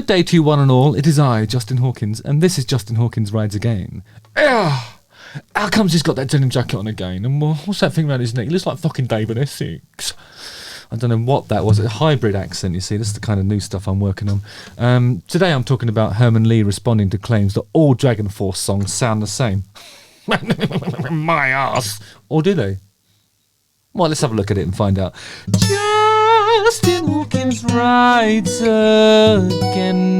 Good day to you one and all. It is I, Justin Hawkins, and this is Justin Hawkins Rides Again. How comes he's got that denim jacket on again? And what's that thing around his neck? He looks like fucking David Essex. I don't know what that was. A hybrid accent, you see. This is the kind of new stuff I'm working on. Today I'm talking about Herman Li responding to claims that all DragonForce songs sound the same. My ass. Or do they? Well, let's have a look at it and find out. Justin Hawkins Rides Again.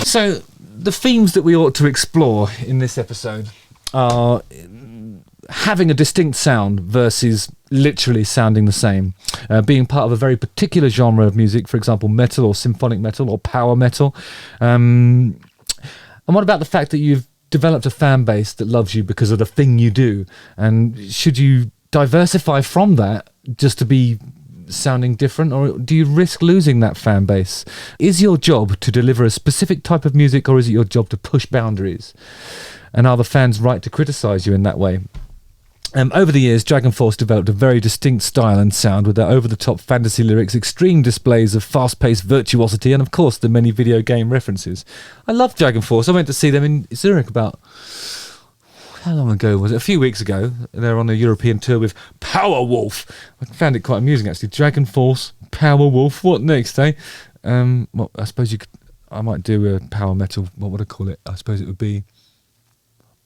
So, the themes that we ought to explore in this episode are having a distinct sound versus literally sounding the same. Being part of a very particular genre of music, for example, metal or symphonic metal or power metal. And what about the fact that you've developed a fan base that loves you because of the thing you do? And should you diversify from that just to be sounding different, or do you risk losing that fan base? Is your job to deliver a specific type of music, or is it your job to push boundaries? And are the fans right to criticise you in that way? Over the years, DragonForce developed a very distinct style and sound with their over-the-top fantasy lyrics, extreme displays of fast-paced virtuosity, and of course the many video game references. I love DragonForce. I went to see them in Zurich about... how long ago was it? A few weeks ago. They're on a European tour with Powerwolf. I found it quite amusing, actually. DragonForce, Powerwolf. What next, eh? Well, I suppose you could... I might do a power metal. What would I call it? I suppose it would be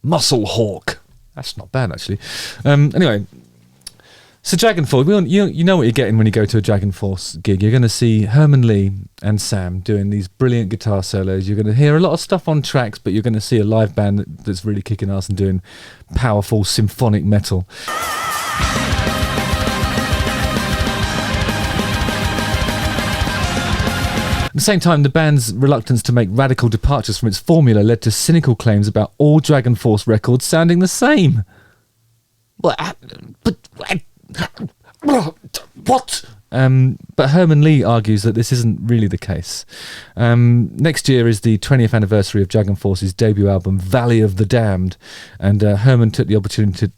Muscle Hawk. That's not bad, actually. Anyway, so DragonForce, you know what you're getting when you go to a DragonForce gig. You're going to see Herman Li and Sam doing these brilliant guitar solos. You're going to hear a lot of stuff on tracks, but you're going to see a live band that's really kicking ass and doing powerful symphonic metal. At the same time, the band's reluctance to make radical departures from its formula led to cynical claims about all DragonForce records sounding the same. What? But Herman Li argues that this isn't really the case. Next year is the 20th anniversary of DragonForce's debut album, Valley of the Damned, and Herman took the opportunity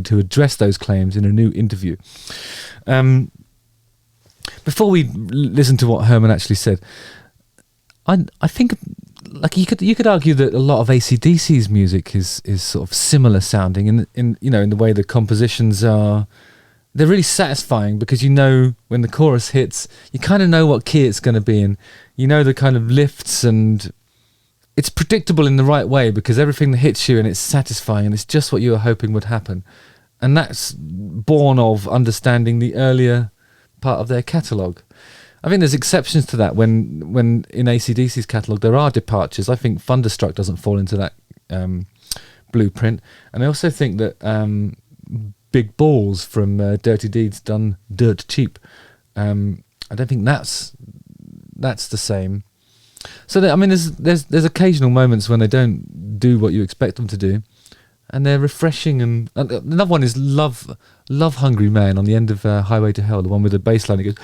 to address those claims in a new interview. Before we listen to what Herman actually said, I think, like, you could argue that a lot of AC/DC's music is sort of similar sounding in the way the compositions are. They're really satisfying because you know when the chorus hits, you kind of know what key it's going to be in. You know the kind of lifts, and it's predictable in the right way because everything that hits you and it's satisfying and it's just what you were hoping would happen. And that's born of understanding the earlier part of their catalogue. I think there's exceptions to that when in AC/DC's catalogue there are departures. I think Thunderstruck doesn't fall into that blueprint, and I also think that Big Balls from Dirty Deeds done dirt cheap. I don't think that's the same. So there's occasional moments when they don't do what you expect them to do, and they're refreshing. And another one is Love Hungry Man on the end of Highway to Hell, the one with the bass line. It goes.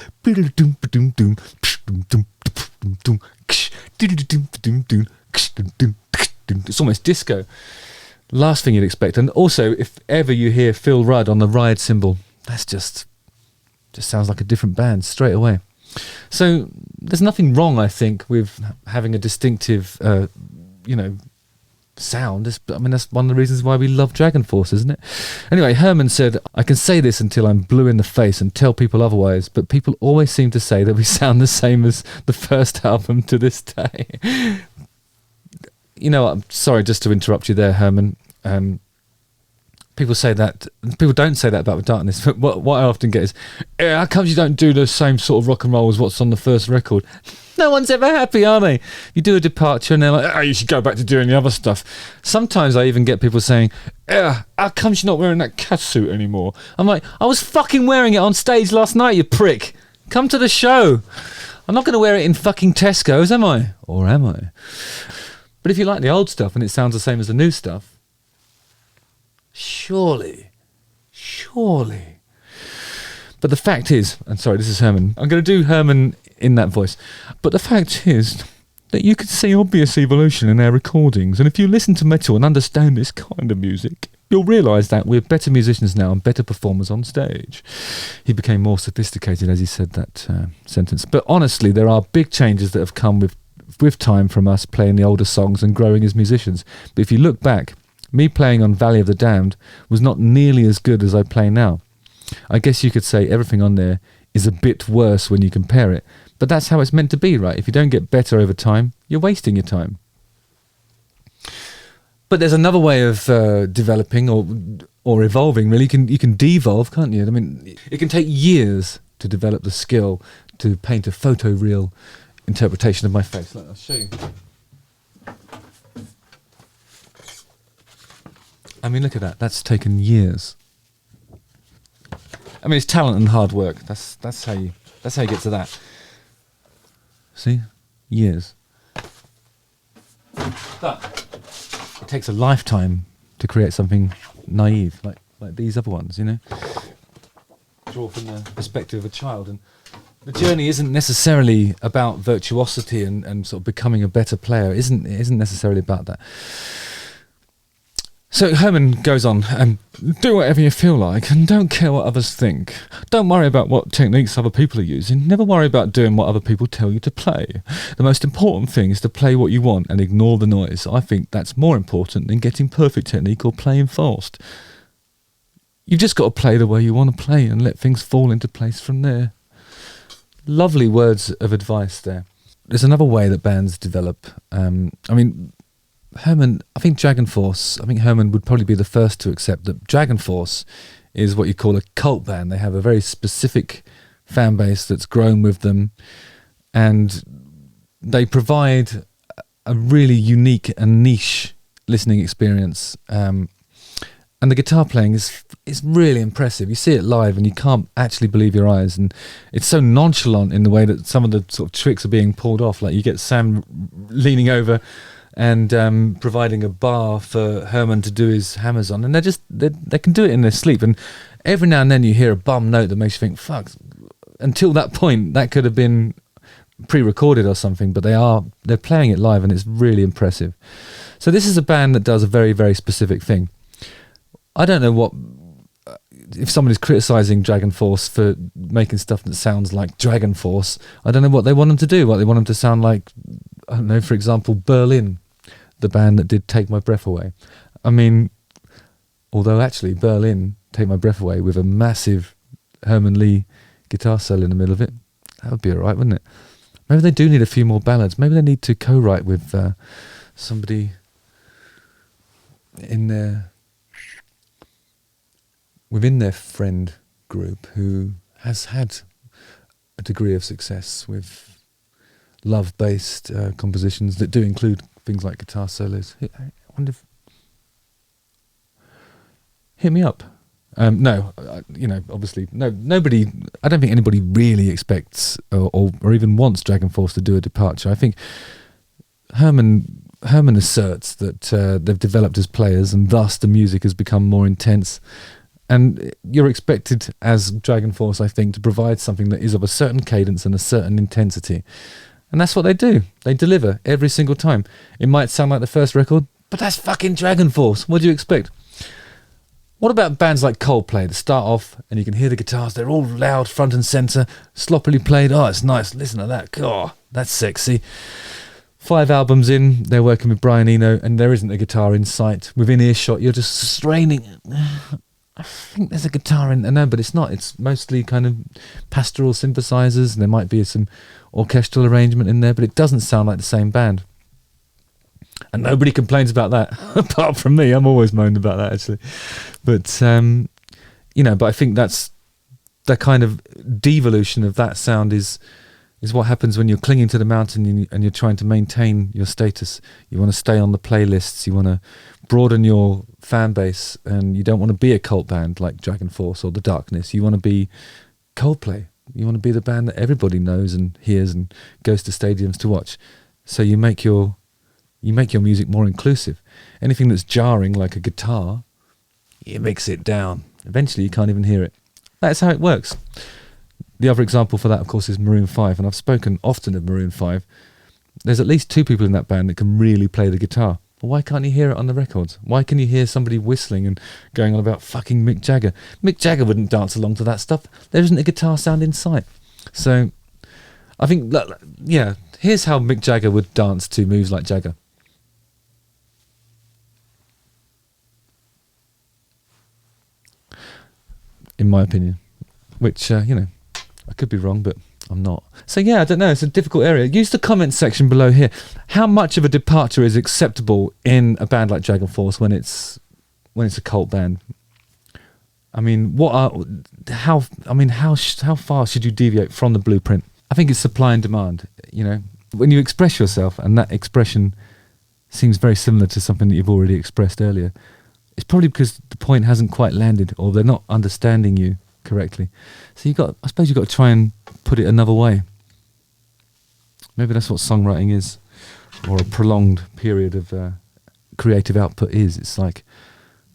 It's almost disco. Last thing you'd expect. And also, if ever you hear Phil Rudd on the ride cymbal, that's just sounds like a different band straight away. So there's nothing wrong, I think, with having a distinctive, sound. That's one of the reasons why we love DragonForce, isn't it? Anyway, Herman said, I can say this until I'm blue in the face and tell people otherwise, but people always seem to say that we sound the same as the first album to this day. I'm sorry just to interrupt you there, Herman. People say that. People don't say that about Darkness. But what I often get is, how come you don't do the same sort of rock and roll as what's on the first record? No one's ever happy, are they? You do a departure and they're like, you should go back to doing the other stuff. Sometimes I even get people saying, how come you're not wearing that cat suit anymore? I'm like, I was fucking wearing it on stage last night, you prick. Come to the show. I'm not going to wear it in fucking Tesco's, am I? Or am I? But if you like the old stuff and it sounds the same as the new stuff, surely. But the fact is, and sorry, this is Herman. I'm going to do Herman in that voice. But the fact is that you can see obvious evolution in their recordings, and if you listen to metal and understand this kind of music, you'll realise that we're better musicians now and better performers on stage. He became more sophisticated as he said that sentence. But honestly, there are big changes that have come with time from us playing the older songs and growing as musicians. But if you look back, me playing on Valley of the Damned was not nearly as good as I play now. I guess you could say everything on there is a bit worse when you compare it. But that's how it's meant to be, right? If you don't get better over time, you're wasting your time. But there's another way of developing or evolving, really. You can devolve, can't you? I mean, it can take years to develop the skill to paint a photoreal interpretation of my face. I'll show you. I mean, look at that. That's taken years. I mean, it's talent and hard work. That's how you get to that. See? Years. But it takes a lifetime to create something naive, like these other ones, you know? Draw from the perspective of a child. And the journey isn't necessarily about virtuosity and sort of becoming a better player. It isn't necessarily about that. So Herman goes on, and do whatever you feel like, and don't care what others think. Don't worry about what techniques other people are using. Never worry about doing what other people tell you to play. The most important thing is to play what you want and ignore the noise. I think that's more important than getting perfect technique or playing fast. You've just got to play the way you want to play and let things fall into place from there. Lovely words of advice there. There's another way that bands develop. Herman would probably be the first to accept that DragonForce is what you call a cult band. They have a very specific fan base that's grown with them, and they provide a really unique and niche listening experience. And the guitar playing is really impressive. You see it live and you can't actually believe your eyes, and it's so nonchalant in the way that some of the sort of tricks are being pulled off. Like you get Sam leaning over and providing a bar for Herman to do his hammers on, and they can do it in their sleep. And every now and then you hear a bum note that makes you think, fuck. Until that point, that could have been pre-recorded or something, but they're playing it live, and it's really impressive. So this is a band that does a very, very specific thing. I don't know if someone is criticising DragonForce for making stuff that sounds like DragonForce, I don't know what they want them to do. What they want them to sound like, I don't know, for example, Berlin, the band that did Take My Breath Away. I mean, although actually Berlin, Take My Breath Away, with a massive Herman Li guitar solo in the middle of it, that would be alright, wouldn't it? Maybe they do need a few more ballads. Maybe they need to co-write with somebody within their friend group who has had a degree of success with love-based compositions that do include things like guitar solos. I wonder if... Hit me up. No, obviously, nobody... I don't think anybody really expects or even wants DragonForce to do a departure. I think Herman asserts that they've developed as players, and thus the music has become more intense. And you're expected as DragonForce, I think, to provide something that is of a certain cadence and a certain intensity. And that's what they do. They deliver every single time. It might sound like the first record, but that's fucking DragonForce. What do you expect? What about bands like Coldplay that start off and you can hear the guitars, they're all loud, front and centre, sloppily played. Oh, it's nice. Listen to that. God, that's sexy. 5 albums in, they're working with Brian Eno, and there isn't a guitar in sight. Within earshot, you're just straining. I think there's a guitar in there. No, but it's not. It's mostly kind of pastoral synthesizers, and there might be some orchestral arrangement in there, but it doesn't sound like the same band. And nobody complains about that, apart from me. I'm always moaned about that, actually. But, but I think that's the kind of devolution of that sound is what happens when you're clinging to the mountain and you're trying to maintain your status. You want to stay on the playlists, you want to broaden your fan base, and you don't want to be a cult band like DragonForce or The Darkness. You want to be Coldplay. You want to be the band that everybody knows and hears and goes to stadiums to watch. So you make your music more inclusive. Anything that's jarring, like a guitar, you mix it down. Eventually you can't even hear it. That's how it works. The other example for that, of course, is Maroon 5, and I've spoken often of Maroon 5. There's at least 2 people in that band that can really play the guitar. Well, why can't you hear it on the records? Why can you hear somebody whistling and going on about fucking Mick Jagger? Mick Jagger wouldn't dance along to that stuff. There isn't a guitar sound in sight. So, I think, yeah, here's how Mick Jagger would dance to moves like Jagger. In my opinion. Which, you know, I could be wrong, but I'm not. So yeah, I don't know, it's a difficult area. Use the comment section below here. How much of a departure is acceptable in a band like DragonForce when it's a cult band? I mean, how far should you deviate from the blueprint? I think it's supply and demand, you know. When you express yourself and that expression seems very similar to something that you've already expressed earlier, it's probably because the point hasn't quite landed or they're not understanding you correctly. So I suppose you've got to try and put it another way. Maybe that's what songwriting is, or a prolonged period of creative output is. It's like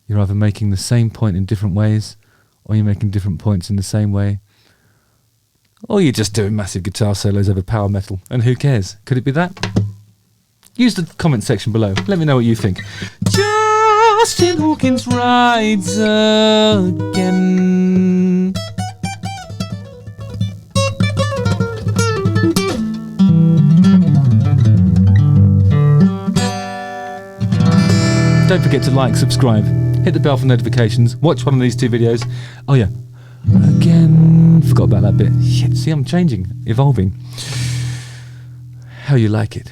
you're either making the same point in different ways, or you're making different points in the same way, or you're just doing massive guitar solos over power metal, and who cares? Could it be that? Use the comment section below. Let me know what you think. Justin Hawkins rides again. Don't forget to like, subscribe, hit the bell for notifications, watch one of these 2 videos. Oh yeah, again, forgot about that bit. Shit, see, I'm changing, evolving. How you like it.